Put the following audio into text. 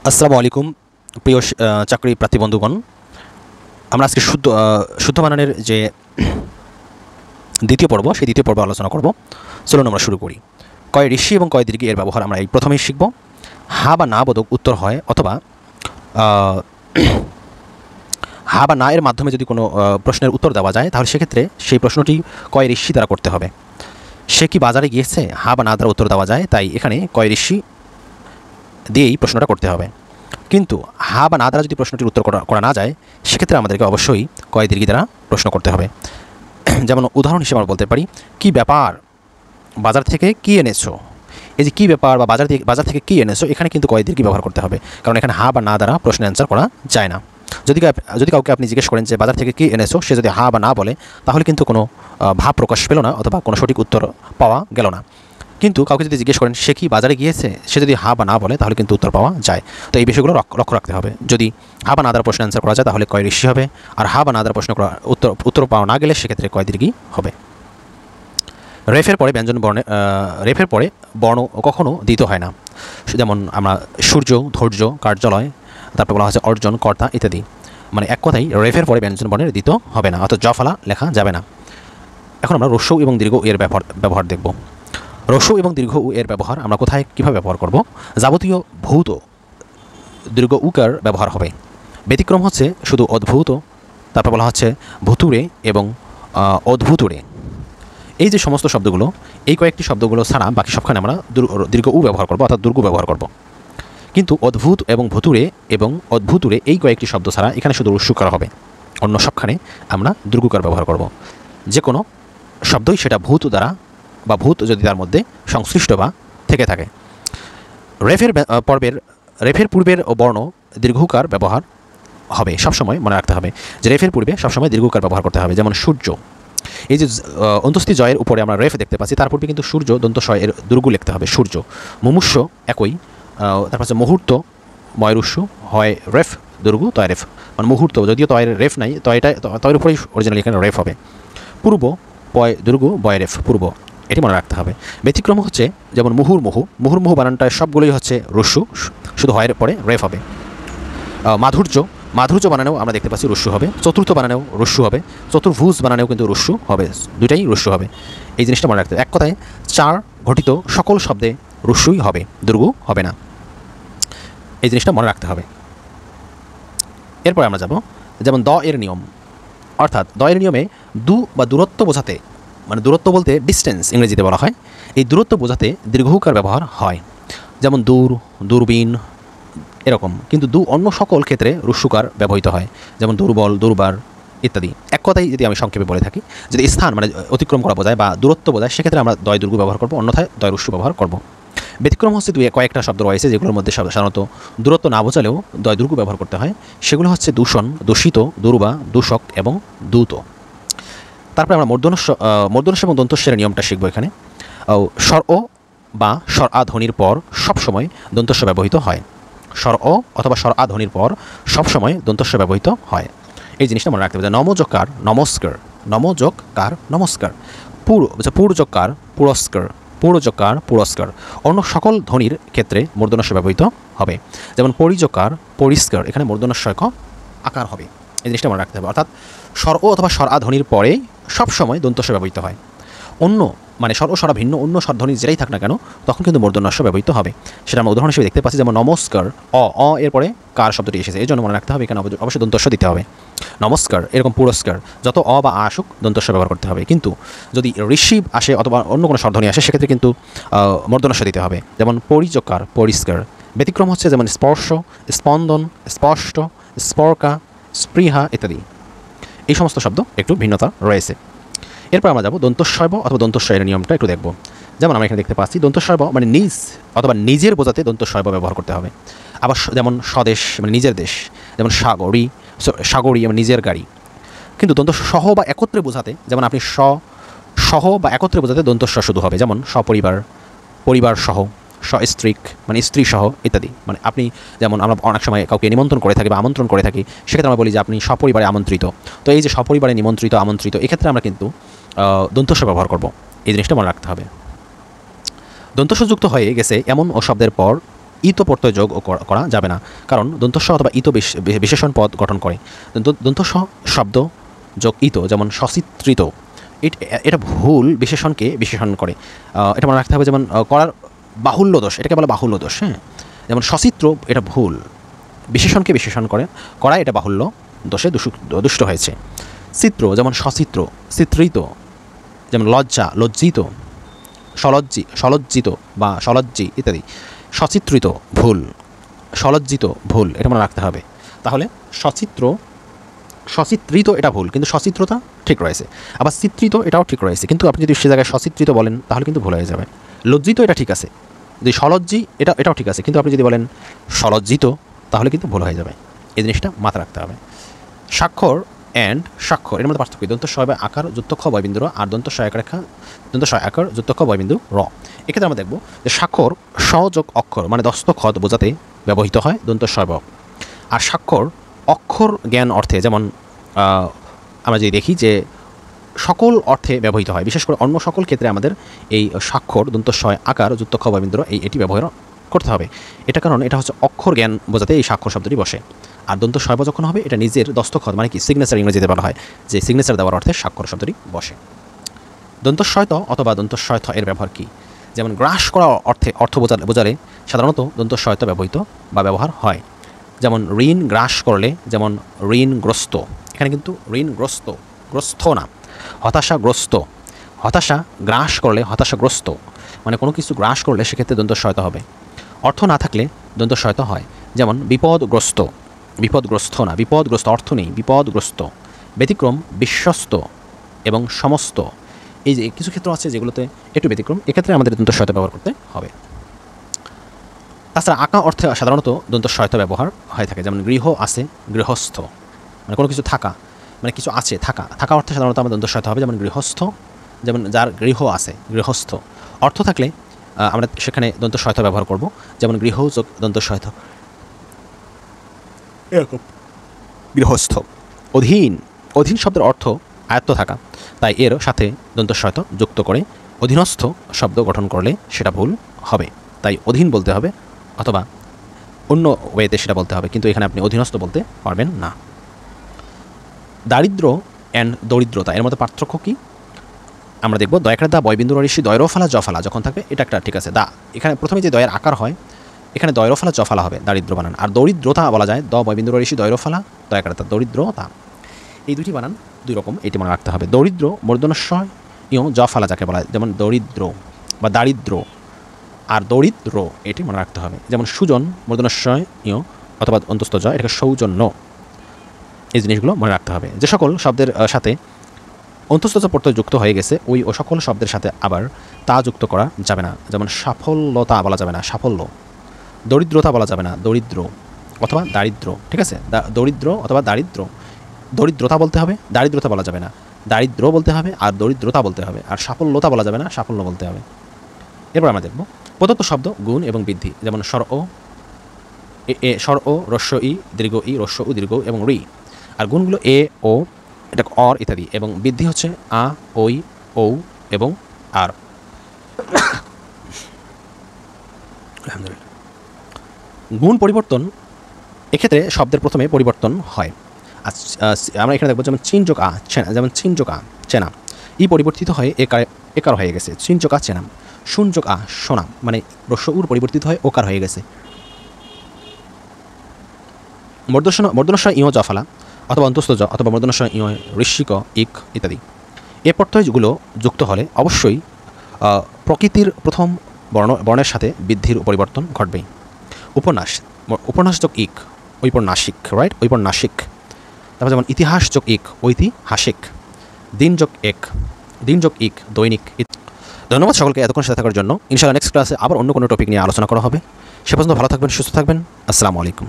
আসসালামু আলাইকুম প্রিয় চাকরি প্রার্থী বন্ধুগণ। আমরা আজকে শুদ্ধ বানানের যে দ্বিতীয় পর্ব, সেই দ্বিতীয় পর্ব আলোচনা করব। চলুন আমরা শুরু করি। কয় ঋষি এবং কয় দীর্ঘি এর ব্যবহার আমরা এই প্রথমেই শিখব। হা বা না বোধক উত্তর হয়, অথবা হা বা না এর মাধ্যমে যদি কোনো প্রশ্নের উত্তর দেওয়া যায়, তাহলে সেক্ষেত্রে সেই প্রশ্নটি কয় ঋষি দ্বারা করতে হবে। সে কি বাজারে গিয়েছে? হা বা না দ্বারা উত্তর দেওয়া যায়, তাই এখানে কয় ঋষি দিয়েই প্রশ্নটা করতে হবে। কিন্তু হা বা না দ্বারা যদি প্রশ্নটির উত্তর করা না যায়, সেক্ষেত্রে আমাদেরকে অবশ্যই কয় দীর্ঘি দ্বারা প্রশ্ন করতে হবে। যেমন উদাহরণ হিসেবে আমরা বলতে পারি, কি ব্যাপার, বাজার থেকে কি এনেছো। এই যে কি ব্যাপার বা বাজার থেকে কি এনেছো, এখানে কিন্তু কয় দীর্ঘি ব্যবহার করতে হবে, কারণ এখানে হা বা না দ্বারা প্রশ্নের অ্যান্সার করা যায় না। যদি কাউকে আপনি জিজ্ঞেস করেন যে বাজার থেকে কি এনেছো, সে যদি হা বা না বলে, তাহলে কিন্তু কোনো ভাব প্রকাশ পেল না, অথবা কোনো সঠিক উত্তর পাওয়া গেল না। কিন্তু কাউকে যদি জিজ্ঞেস করেন সে কি বাজারে গিয়েছে, সে যদি হা বা না বলে, তাহলে কিন্তু উত্তর পাওয়া যায়। তো এই বিষয়গুলো লক্ষ্য রাখতে হবে। যদি হা বা না দ্বারা প্রশ্ন অ্যান্সার করা যায়, তাহলে কয় ঋষি হবে, আর হা বা না দ্বারা প্রশ্ন করা উত্তর পাওয়া না গেলে সেক্ষেত্রে কয় দীর্ঘি হবে। রেফের পরে বর্ণ কখনো দিতে হয় না। যেমন আমরা সূর্য, ধৈর্য, কার্যালয়, তারপর বলা হচ্ছে অর্জন, কর্তা ইত্যাদি। মানে এক কথাই রেফের পরে ব্যঞ্জন বর্ণের দিতে হবে না, অর্থাৎ জফলা লেখা যাবে না। এখন আমরা হ্রস্ব এবং দীর্ঘ এর ব্যবহার দেখব। হ্রস্ব এবং দীর্ঘ উ এর ব্যবহার আমরা কোথায় কীভাবে ব্যবহার করব? যাবতীয় ভূত দীর্ঘ উকার ব্যবহার হবে। ব্যতিক্রম হচ্ছে শুধু অদ্ভুত, তারপর বলা হচ্ছে ভুতুরে এবং অদ্ভুতুরে। এই যে সমস্ত শব্দগুলো, এই কয়েকটি শব্দগুলো ছাড়া বাকি সবখানে আমরা দীর্ঘ উ ব্যবহার করব, অর্থাৎ দুর্গ ব্যবহার করব। কিন্তু অদ্ভুত এবং ভুতুরে এবং অদ্ভুতুরে এই কয়েকটি শব্দ ছাড়া এখানে শুধু রস্যুকার হবে, অন্য সবখানে আমরা দুর্গুকার ব্যবহার করব। যে কোনো শব্দই সেটা ভূত দ্বারা বা ভূত যদি তার মধ্যে সংশ্লিষ্ট বা থেকে থাকে। রেফের পূর্বের বর্ণ দীর্ঘকার ব্যবহার হবে সবসময়, মনে রাখতে হবে যে রেফের পূর্বে সবসময় দীর্ঘকার ব্যবহার করতে হবে। যেমন সূর্য, এই যে অন্তস্থি জয়ের উপরে আমরা রেফ দেখতে পাচ্ছি, তার পূর্বে কিন্তু সূর্য দন্তস্বয় এর দুর্গু লিখতে হবে, সূর্য। মুমুষ্য একই, তারপর হচ্ছে মুহূর্ত, ময়রুষ্য, হয় রেফ দুর্গু তয় রেফ, মানে মুহূর্ত যদিও তয়ের রেফ নাই, তয়ের উপরেই অরিজিনালি এখানে রেফ হবে। পূর্ব, পয় দুর্গু বয় রেফ, পূর্ব, এটি মনে রাখতে হবে। ব্যতিক্রম হচ্ছে যেমন মুহুর্মুহু বানানটায় সবগুলোই হচ্ছে রস্যু, শুধু হয়ের পরে রেফ হবে। মাধুর্য বানানেও আমরা দেখতে পাচ্ছি রস্যু হবে, চতুর্থ বানানেও রস্যু হবে, চতুর্ভুজ বানানেও কিন্তু রস্যু হবে, দুইটাই রস্যু হবে। এই জিনিসটা মনে রাখতে হবে। এক কথায় চার ঘটিত সকল শব্দে রস্যুই হবে, দুর্গু হবে না। এই জিনিসটা মনে রাখতে হবে। এরপরে আমরা যাব যেমন দ এর নিয়ম, অর্থাৎ দ এর নিয়মে দু বা দূরত্ব বোঝাতে, মানে দূরত্ব বলতে ডিস্টেন্স ইংরেজিতে বলা হয়, এই দূরত্ব বোঝাতে দীর্ঘকার ব্যবহার হয়। যেমন দূর, দূরবীন এরকম। কিন্তু অন্য সকল ক্ষেত্রে রস্যুকার ব্যবহৃত হয়, যেমন দুর্বল, দুর্বার ইত্যাদি। এক কথাই যদি আমি সংক্ষেপে বলে থাকি, যদি স্থান মানে অতিক্রম করা বোঝায় বা দূরত্ব বোঝায়, সেক্ষেত্রে আমরা দয় দুর্গ ব্যবহার করবো, অন্যথায় দয় রস্যু ব্যবহার করব। ব্যতিক্রম হচ্ছে কয়েকটা শব্দ রয়েছে যেগুলোর মধ্যে সাধারণত দূরত্ব না বোঝালেও দয় দুর্গ ব্যবহার করতে হয়। সেগুলো হচ্ছে দূষণ, দূষিত, দুর্বা, দূষক এবং দূত। তারপরে আমরা মূর্ধন্য এবং দন্তস্বরের নিয়মটা শিখব এখানে। স্বর ও বা স্বর আ ধ্বনির পর সবসময় দন্তস্ব ব্যবহৃত হয়। স্বর ও অথবা স্বর আ ধ্বনির পর সবসময় দন্তস্ব ব্যবহৃত হয়। এই জিনিসটা মনে রাখতে হবে। নমযোগকার নমস্কার, নমযোগকার নমস্কার, পুরযোগকার পুরস্কার, পুরযোগকার পুরস্কার। অন্য সকল ধ্বনির ক্ষেত্রে মূর্ধন্যস্ব ব্যবহৃত হবে। যেমন পরিযোগকার পরিষ্কার, এখানে মূর্ধন্যস্ব আকার হবে। এই জিনিসটা মনে রাখতে হবে। অর্থাৎ স্বর ও অথবা স্বর আ ধ্বনির পরে সবসময় দন্তস্ব ব্যবহৃত হয়। অন্য মানে স্বর ও স্বরা ভিন্ন অন্য স্বরধ্বনি যেটাই থাক না কেন, তখন কিন্তু মূর্ধন্যস্ব ব্যবহৃত হবে। সেটা আমরা উদাহরণ হিসেবে দেখতে পাচ্ছি, যেমন নমস্কার, অ এর পরে কার শব্দটি এসেছে, এই জন্য মনে রাখতে হবে এখানে অবশ্যই দন্তস্ব দিতে হবে। নমস্কার, এরকম পুরস্কার, যত অ বা আ আসুক দন্তস্ব ব্যবহার করতে হবে। কিন্তু যদি ঋষি আসে অথবা অন্য কোনো স্বরধ্বনি আসে, সেক্ষেত্রে কিন্তু মূর্ধন্যস্ব দিতে হবে। যেমন পরিযোগকার পরিষ্কার। ব্যতিক্রম হচ্ছে যেমন স্পর্শ, স্পন্দন, স্পষ্ট, স্পর্কা, স্পৃহা ইত্যাদি। এই সমস্ত শব্দ একটু ভিন্নতা রয়েছে। এরপর আমরা যাব দন্তস্বয় অথবা দন্তস্বয়ের নিয়মটা একটু দেখব। যেমন আমরা এখানে দেখতে পাচ্ছি দন্তস্বয় মানে নিজ অথবা নিজের বোঝাতে দন্তস্বয় ব্যবহার করতে হবে। আবার যেমন স্বদেশ মানে নিজের দেশ, যেমন সাগরী মানে নিজের গাড়ি। কিন্তু দন্তসহ বা একত্রে বোঝাতে, যেমন আপনি সহ বা একত্রে বোঝাতে দন্তস্ব শুধু হবে, যেমন সপরিবার, পরিবার সহ, সস্ত্রীক মানে স্ত্রী সহ ইত্যাদি। মানে আপনি যেমন আমরা অনেক সময় কাউকে নিমন্ত্রণ করে থাকি বা আমন্ত্রণ করে থাকি, সেক্ষেত্রে আমরা বলি যে আপনি সপরিবারে আমন্ত্রিত। তো এই যে সপরিবারে নিমন্ত্রিত, আমন্ত্রিত, এক্ষেত্রে আমরা কিন্তু দন্তস্ব ব্যবহার করব। এই জিনিসটা মনে রাখতে হবে। দন্তস্ব যুক্ত হয়ে গেছে এমন ও শব্দের পর ইতো প্রত্যয় যোগ করা যাবে না, কারণ দন্তস্ব অথবা ইতো বিশেষণ পদ গঠন করে। দন্তস্ব শব্দ যোগ ইতো, যেমন সচিত্রিত, এটা ভুল বিশেষণকে বিশেষণ করে। এটা মনে রাখতে হবে, যেমন করার বাহুল্য দোষ, এটাকে বলে বাহুল্য দোষ। হ্যাঁ, যেমন সচিত্র এটা ভুল বিশেষণকে বিশেষণ করে, করা এটা বাহুল্য দোষে দুষ্ট হয়েছে। চিত্র যেমন সচিত্র, চিত্রিত, যেমন লজ্জা লজ্জিত, সলজ্জিত বা সলজ্জি ইত্যাদি। সচিত্রিত ভুল, সলজ্জিত ভুল, এটা মনে রাখতে হবে। তাহলে সচিত্রিত এটা ভুল, কিন্তু সচিত্রতা ঠিক রয়েছে। আবার চিত্রিত এটাও ঠিক রয়েছে, কিন্তু আপনি যদি সে জায়গায় সচিত্রিত বলেন তাহলে কিন্তু ভুল হয়ে যাবে। লজ্জিত এটা ঠিক আছে, যদি সলজ্জি এটাও ঠিক আছে, কিন্তু আপনি যদি বলেন সলজ্জিত তাহলে কিন্তু ভুল হয়ে যাবে। এই জিনিসটা মাথায় রাখতে হবে। স্বাক্ষর অ্যান্ড স্বাক্ষর এর মধ্যে পার্থক্য, দন্ত শয় আকার যুক্ত খ বয়বিন্দু র, আর দন্ত শয় আকার যুক্ত খ বয়বিন্দু র। এক্ষেত্রে আমরা দেখব যে স্বাক্ষর সযোগ অক্ষর মানে দস্তখত বোঝাতে ব্যবহৃত হয় দন্ত শয় ব, আর স্বাক্ষর অক্ষর জ্ঞান অর্থে, যেমন আমরা যদি দেখি যে সকল অর্থে ব্যবহৃত হয়, বিশেষ করে অন্য সকল ক্ষেত্রে আমাদের এই স্বাক্ষর দন্তস্বয় আকার যুক্ত খ বয়বিন্দু র এটি ব্যবহার করতে হবে। এটা কারণ এটা হচ্ছে অক্ষর জ্ঞান বোঝাতে এই স্বাক্ষর শব্দটি বসে। আর দন্ত শয়ব যখন হবে এটা নিজের দস্তখত মানে কি সিগনেচার ইংরেজিতে বলা হয়, যে সিগনেচার দেওয়ার অর্থে স্বাক্ষর শব্দটি বসে। দন্তস্বয়ত অথবা দন্তস্বয়থ এর ব্যবহার কি? যেমন গ্রাস করা অর্থ বোঝালে সাধারণত দন্তস্বয়ত ব্যবহৃত বা ব্যবহার হয়। যেমন ঋণ গ্রাস করলে, যেমন ঋণগ্রস্ত, এখানে কিন্তু গ্রস্ত না, হতাশাগ্রস্ত। হতাশা গ্রাস করলে হতাশাগ্রস্ত, মানে কোনো কিছু গ্রাস করলে সেক্ষেত্রে দন্তস্বয়ত হবে। অর্থ না থাকলে দন্তস্বয়ত হয়, যেমন বিপদগ্রস্ত না, বিপদগ্রস্ত অর্থ নেই, বিপদগ্রস্ত। ব্যতিক্রম বিশ্বস্ত এবং সমস্ত, এই যে কিছু ক্ষেত্র আছে যেগুলোতে একটু ব্যতিক্রম, এক্ষেত্রে আমাদের দন্তস্বয়ত ব্যবহার করতে হবে। তাছাড়া আঁকা অর্থে সাধারণত দন্তস্বয়ত ব্যবহার হয়ে থাকে, যেমন গৃহ আছে, গৃহস্থ, মানে কোনো কিছু থাকা, মানে কিছু আছে থাকা অর্থে সাধারণত আমাদের দন্তস্বয়ত হবে, যেমন গৃহস্থ, যেমন যার গৃহ আছে গৃহস্থ। অর্থ থাকলে আমরা সেখানে দন্তস্বয়ত ব্যবহার করব, যেমন গৃহ যোগ দন্তস্বয়ত, এরকম। গৃহস্থ। অধীন শব্দের অর্থ আয়ত্ত থাকা, তাই এর সাথে দন্তস্বয়ত যুক্ত করে অধীনস্থ শব্দ গঠন করলে সেটা ভুল হবে, তাই অধীন বলতে হবে অথবা অন্য ওয়েতে সেটা বলতে হবে, কিন্তু এখানে আপনি অধীনস্থ বলতে পারবেন না। দারিদ্র অ্যান্ড দরিদ্রতা এর মধ্যে পার্থক্য কি আমরা দেখব। দয়াকার দা বয়বিন্দু ঋষি দয়রফালা জফালা যখন থাকবে, এটা একটা ঠিক আছে। দা এখানে প্রথমে যে দয়ের আকার হয় এখানে দয়রফালা জফালা হবে, দারিদ্র বানান। আর দরিদ্রতা বলা যায় দ বয়বিন্দু ঋষি দয়রফালা দয়াকার দা, দরিদ্রতা। এই দুটি বানান দুই রকম, এটি মনে রাখতে হবে। দরিদ্র মূর্ধন্যস্বয় জফালা যাকে বলা হয়, যেমন দরিদ্র বা দারিদ্র, আর দরিদ্র এটি মনে রাখতে হবে। যেমন সুজন মূর্ধন্যস্বয় অথবা অন্তস্থ জ, এটাকে সৌজন্য। এই জিনিসগুলো মনে রাখতে হবে। যে সকল শব্দের সাথে অন্তস্থ প্রত্যয় যুক্ত হয়ে গেছে ওই সকল শব্দের সাথে আবার তা যুক্ত করা যাবে না, যেমন সাফল্যতা বলা যাবে না, সাফল্য। দরিদ্রতা বলা যাবে না, দরিদ্র অথবা দারিদ্র, ঠিক আছে। দরিদ্র অথবা দারিদ্র, দরিদ্রতা বলতে হবে, দারিদ্রতা বলা যাবে না, দারিদ্র বলতে হবে, আর দরিদ্রতা বলতে হবে। আর সাফল্যতা বলা যাবে না, সাফল্য বলতে হবে। এরপর আমরা দেখব প্রদত্ত শব্দ গুণ এবং বৃদ্ধি, যেমন স্বর ও রস্য ই দীর্ঘ ই রস্য উ দীর্ঘ এবং রি। আর গুণগুলো এ ও, এটা অর ইত্যাদি, এবং বৃদ্ধি হচ্ছে আ ওই ও এবং আর। গুণ পরিবর্তন এক্ষেত্রে শব্দের প্রথমে পরিবর্তন হয়। আমরা এখানে দেখব যেমন চিন যোগ আ চেনা, যেমন চিন যোগ আ চেনা, ই পরিবর্তিত হয়ে একার হয়ে গেছে, চিন যোগ আ চেনাম। শুন যোগ আ সোনাম, মানে রস্য উর পরিবর্তিত হয়ে ওকার হয়ে গেছে। মূর্ধন্যস্বয় ইয় জফালা অথবা অন্তস্থ জ অথবা মূর্ধন্যস্বয় ইয় ঋষিক ইক ইত্যাদি। এ প্রত্যয়গুলো যুক্ত হলে অবশ্যই প্রকৃতির প্রথম বর্ণের সাথে বৃদ্ধির পরিবর্তন ঘটবেই। উপন্যাস যোগ ইক ঔপন্যাসিক, রাইট, ঔপন্যাসিক। তারপর যেমন ইতিহাস যোগ ইক ঐতিহাসিক। দিন যোগ ইক দৈনিক। ধন্যবাদ সকলকে এতক্ষণ সাথে থাকার জন্য। ইনশাআল্লাহ নেক্সট ক্লাসে আবার অন্য কোনো টপিক নিয়ে আলোচনা করা হবে। সে পর্যন্ত ভালো থাকবেন, সুস্থ থাকবেন। আসসালামু আলাইকুম।